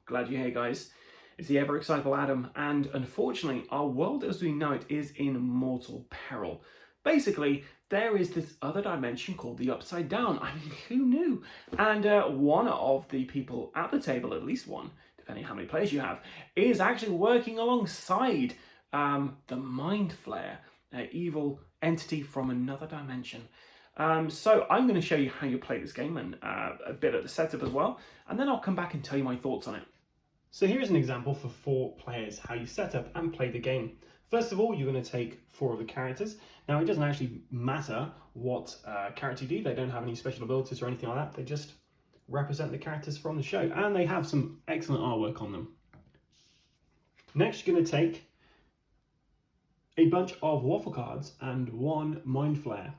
Glad you're here, guys. It's the ever excitable Adam, and unfortunately, our world as we know it is in mortal peril. Basically, there is this other dimension called the Upside Down. I mean, who knew? And one of the people at the table, at least one, depending on how many players you have, is actually working alongside the Mind Flayer, an evil entity from another dimension. So I'm going to show you how you play this game and a bit of the setup as well, and then I'll come back and tell you my thoughts on it. So here is an example for 4 players, how you set up and play the game. First of all, you're going to take 4 of the characters. Now, it doesn't actually matter what character you do. They don't have any special abilities or anything like that. They just represent the characters from the show, and they have some excellent artwork on them. Next, you're going to take a bunch of waffle cards and 1 Mind Flayer.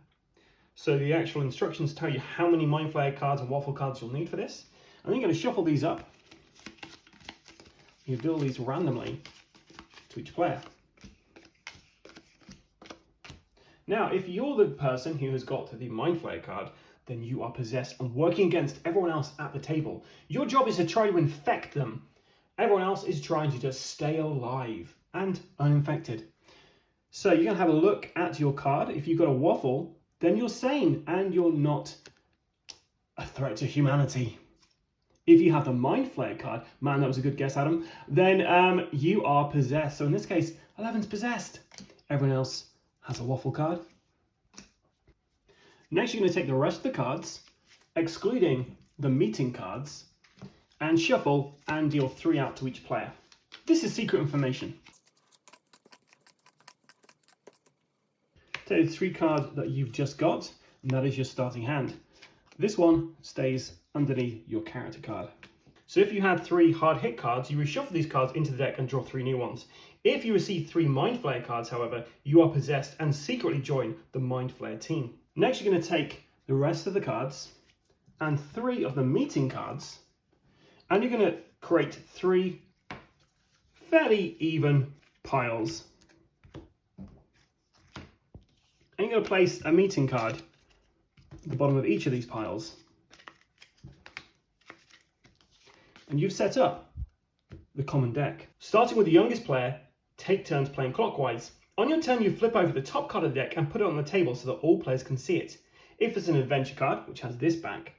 So the actual instructions tell you how many Mind Flayer cards and waffle cards you'll need for this. And then you're going to shuffle these up. You deal these randomly to each player. Now, if you're the person who has got the Mind Flayer card, then you are possessed and working against everyone else at the table. Your job is to try to infect them. Everyone else is trying to just stay alive and uninfected. So you're going to have a look at your card. If you've got a waffle, then you're sane and you're not a threat to humanity. If you have the Mind Flayer card, man, that was a good guess, Adam, then you are possessed. So in this case, 11's possessed. Everyone else has a waffle card. Next, you're going to take the rest of the cards, excluding the meeting cards, and shuffle and deal 3 out to each player. This is secret information. Take the 3 cards that you've just got, and that is your starting hand. This one stays underneath your character card. So if you had 3 hard hit cards, you reshuffle these cards into the deck and draw 3 new ones. If you receive 3 Mind Flayer cards, however, you are possessed and secretly join the Mind Flayer team. Next, you're going to take the rest of the cards and 3 of the meeting cards, and you're going to create 3 fairly even piles. And you're going to place a meeting card at the bottom of each of these piles. And you've set up the common deck. Starting with the youngest player, take turns playing clockwise. On your turn, you flip over the top card of the deck and put it on the table so that all players can see it. If it's an adventure card, which has this back,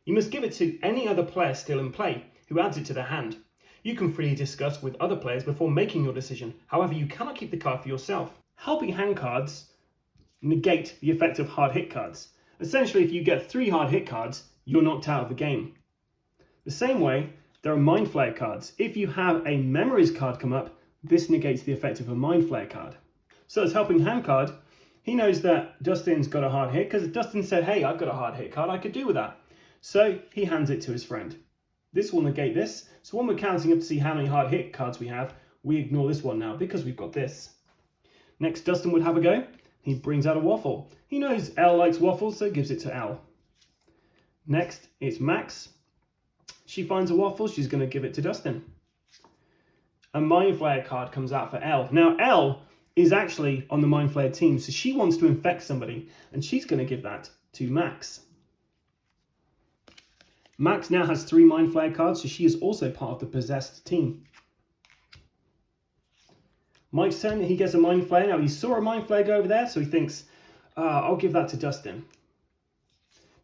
you must give it to any other player still in play, who adds it to their hand. You can freely discuss with other players before making your decision. However, you cannot keep the card for yourself. Helping hand cards negate the effect of hard hit cards. Essentially, if you get 3 hard hit cards, you're knocked out of the game. The same way, there are Mind Flayer cards. If you have a Memories card come up, this negates the effect of a Mind Flayer card. So as helping hand card, he knows that Dustin's got a hard hit because Dustin said, hey, I've got a hard hit card, I could do with that. So he hands it to his friend. This will negate this. So when we're counting up to see how many hard hit cards we have, we ignore this one now because we've got this. Next, Dustin would have a go. He brings out a waffle. He knows Elle likes waffles, so gives it to Elle. Next, it's Max. She finds a waffle, she's going to give it to Dustin. A Mind Flayer card comes out for Elle. Now, Elle is actually on the Mind Flayer team, so she wants to infect somebody, and she's going to give that to Max. Max now has 3 Mind Flayer cards, so she is also part of the possessed team. Mike's turn, he gets a Mind Flayer. Now, he saw a Mind Flayer go over there, so he thinks, I'll give that to Dustin.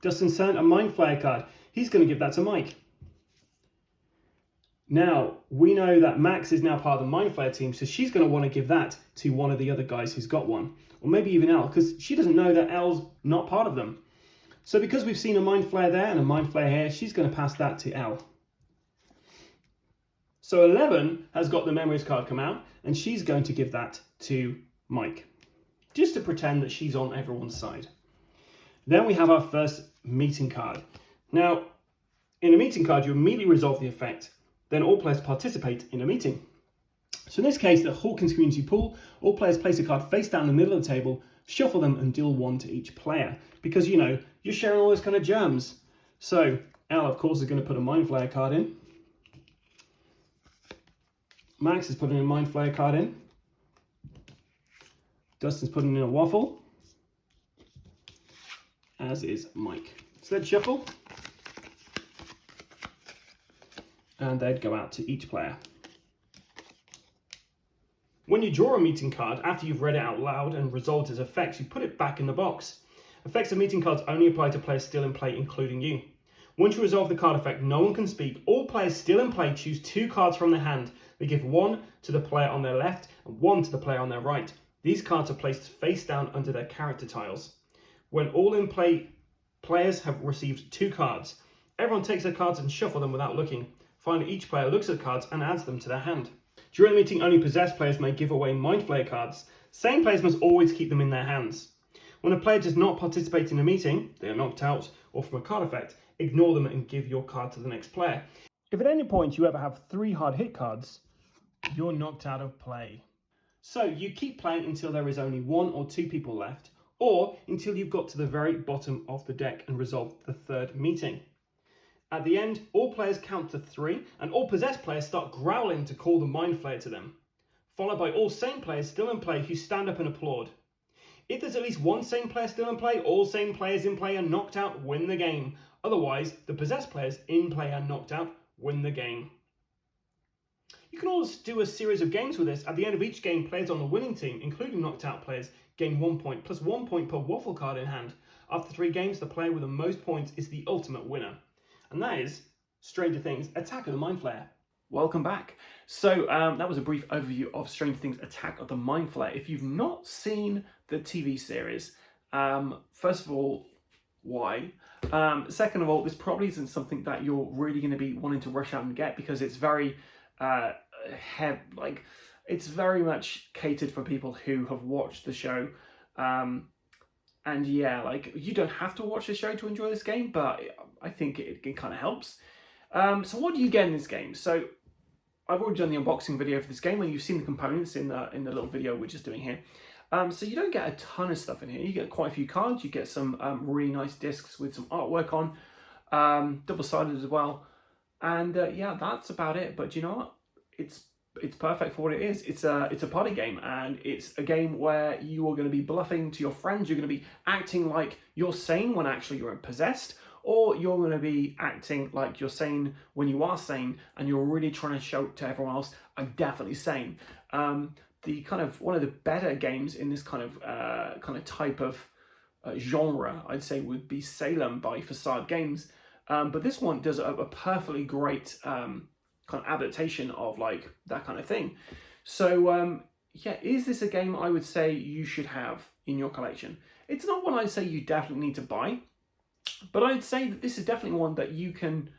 Dustin's turn, a Mind Flayer card. He's going to give that to Mike. Now, we know that Max is now part of the Mind Flayer team, so she's going to want to give that to one of the other guys who's got one. Or maybe even Elle, because she doesn't know that Elle's not part of them. So because we've seen a Mind Flayer there and a Mind Flayer here, she's going to pass that to Elle. So 11 has got the Memories card come out, and she's going to give that to Mike, just to pretend that she's on everyone's side. Then we have our first meeting card. Now, in a meeting card, you immediately resolve the effect. Then all players participate in a meeting. So in this case, the Hawkins Community Pool, all players place a card face down the middle of the table, shuffle them and deal 1 to each player. Because, you know, you're sharing all those kind of germs. So Elle, of course, is going to put a Mind Flayer card in. Max is putting a Mind Flayer card in. Dustin's putting in a waffle. As is Mike. So let's shuffle. and they'd go out to each player. When you draw a meeting card, after you've read it out loud and resolved its effects, you put it back in the box. Effects of meeting cards only apply to players still in play, including you. Once you resolve the card effect, no one can speak. All players still in play choose 2 cards from their hand. They give 1 to the player on their left and 1 to the player on their right. These cards are placed face down under their character tiles. When all in play players have received 2 cards, everyone takes their cards and shuffle them without looking. Finally, each player looks at the cards and adds them to their hand. During the meeting, only possessed players may give away Mind Flayer cards. Sane players must always keep them in their hands. When a player does not participate in a meeting, they are knocked out or from a card effect, ignore them and give your card to the next player. If at any point you ever have 3 hard hit cards, you're knocked out of play. So you keep playing until there is only 1 or 2 people left, or until you've got to the very bottom of the deck and resolved the 3rd meeting. At the end, all players count to 3, and all possessed players start growling to call the Mind Flayer to them, followed by all sane players still in play who stand up and applaud. If there's at least 1 sane player still in play, all sane players in play are knocked out, win the game. Otherwise, the possessed players in play are knocked out, win the game. You can also do a series of games with this. At the end of each game, players on the winning team, including knocked out players, gain 1 point, plus 1 point per waffle card in hand. After 3 games, the player with the most points is the ultimate winner. And that is Stranger Things Attack of the Mind Flayer. Welcome back. So that was a brief overview of Stranger Things Attack of the Mind Flayer. If you've not seen the TV series, first of all, why? Second of all, this probably isn't something that you're really going to be wanting to rush out and get, because it's very it's very much catered for people who have watched the show. And yeah, like, you don't have to watch the show to enjoy this game, but I think it kind of helps. So what do you get in this game? So I've already done the unboxing video for this game, and you've seen the components in the little video we're just doing here. So you don't get a ton of stuff in here. You get quite a few cards. You get some really nice discs with some artwork on, double-sided as well. And yeah, that's about it. But you know what? It's perfect for what it is. It's a party game, and it's a game where you are going to be bluffing to your friends. You're going to be acting like you're sane when actually you're possessed, or you're going to be acting like you're sane when you are sane, and you're really trying to show to everyone else, I'm definitely sane. The kind of one of the better games in this kind of type of genre, I'd say, would be Salem by Facade Games. But this one does a perfectly great kind of adaptation of like that kind of thing. So yeah, is this a game I would say you should have in your collection? It's not one I'd say you definitely need to buy, but I'd say that this is definitely one that you can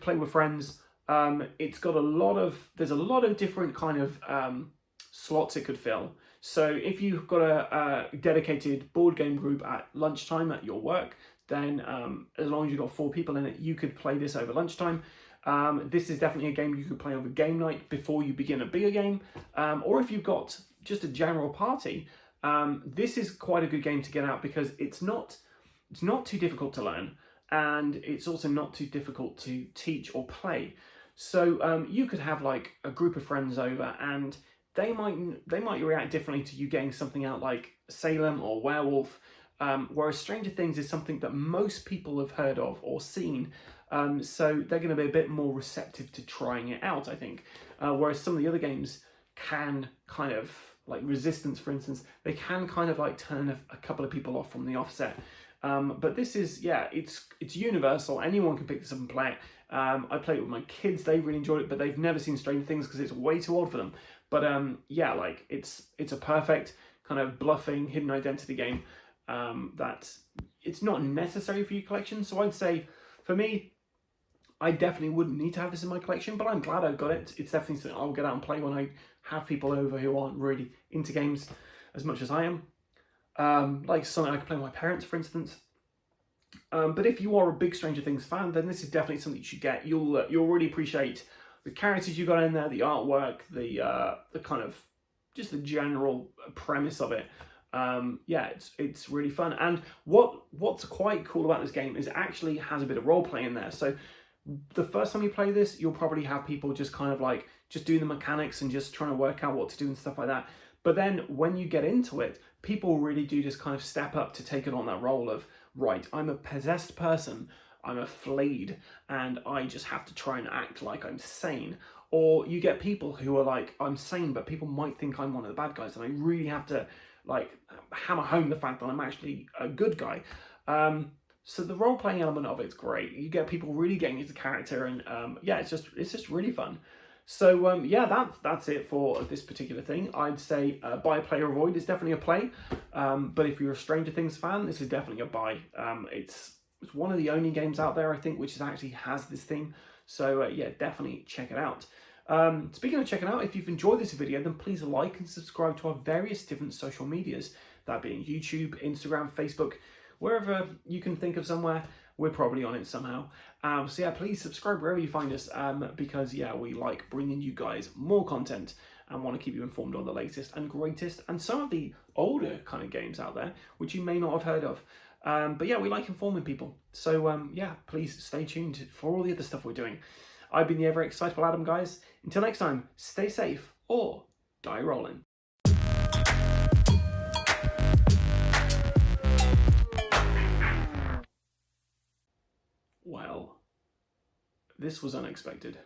play with friends. It's got there's a lot of different kind of slots it could fill. So if you've got a dedicated board game group at lunchtime at your work, then as long as you've got 4 people in it, you could play this over lunchtime. This is definitely a game you could play over game night before you begin a bigger game. Or if you've got just a general party, this is quite a good game to get out, because it's not too difficult to learn, and it's also not too difficult to teach or play. So you could have like a group of friends over, and they might react differently to you getting something out like Salem or Werewolf, whereas Stranger Things is something that most people have heard of or seen, so they're going to be a bit more receptive to trying it out, I think. Whereas some of the other games can kind of, like Resistance, for instance, they can kind of like turn a couple of people off from the offset. But this is, yeah, it's universal. Anyone can pick this up and play it. I played it with my kids. They really enjoyed it, but they've never seen Stranger Things because it's way too old for them. But yeah, like it's a perfect kind of bluffing hidden identity game that it's not necessary for your collection. So I'd say, for me, I definitely wouldn't need to have this in my collection, but I'm glad I've got it. It's definitely something I'll get out and play when I have people over who aren't really into games as much as I am. Like something I could play with my parents, for instance. But if you are a big Stranger Things fan, then this is definitely something you should get. You'll really appreciate the characters you got in there, the artwork, the kind of just the general premise of it. Yeah, it's really fun. And what's quite cool about this game is it actually has a bit of role play in there. So the first time you play this, you'll probably have people just kind of like just doing the mechanics and just trying to work out what to do and stuff like that. But then when you get into it, people really do just kind of step up to take it on that role of, right, I'm a possessed person. I'm a flayed and I just have to try and act like I'm sane. Or you get people who are like, I'm sane, but people might think I'm one of the bad guys, and I really have to like hammer home the fact that I'm actually a good guy. So the role playing element of it's great. You get people really getting into character, and yeah, it's just really fun. So yeah, that's it for this particular thing. I'd say buy, play, or avoid is definitely a play. But if you're a Stranger Things fan, this is definitely a buy. It's one of the only games out there, I think, which actually has this theme. So yeah, definitely check it out. Speaking of checking out, if you've enjoyed this video, then please like and subscribe to our various different social medias, that being YouTube, Instagram, Facebook, wherever you can think of somewhere, we're probably on it somehow. So yeah, please subscribe wherever you find us, because yeah, we like bringing you guys more content and want to keep you informed on the latest and greatest and some of the older kind of games out there, which you may not have heard of. But yeah, we like informing people. So yeah, please stay tuned for all the other stuff we're doing. I've been the ever excitable Adam, guys. Until next time, stay safe or die rolling. Well, this was unexpected.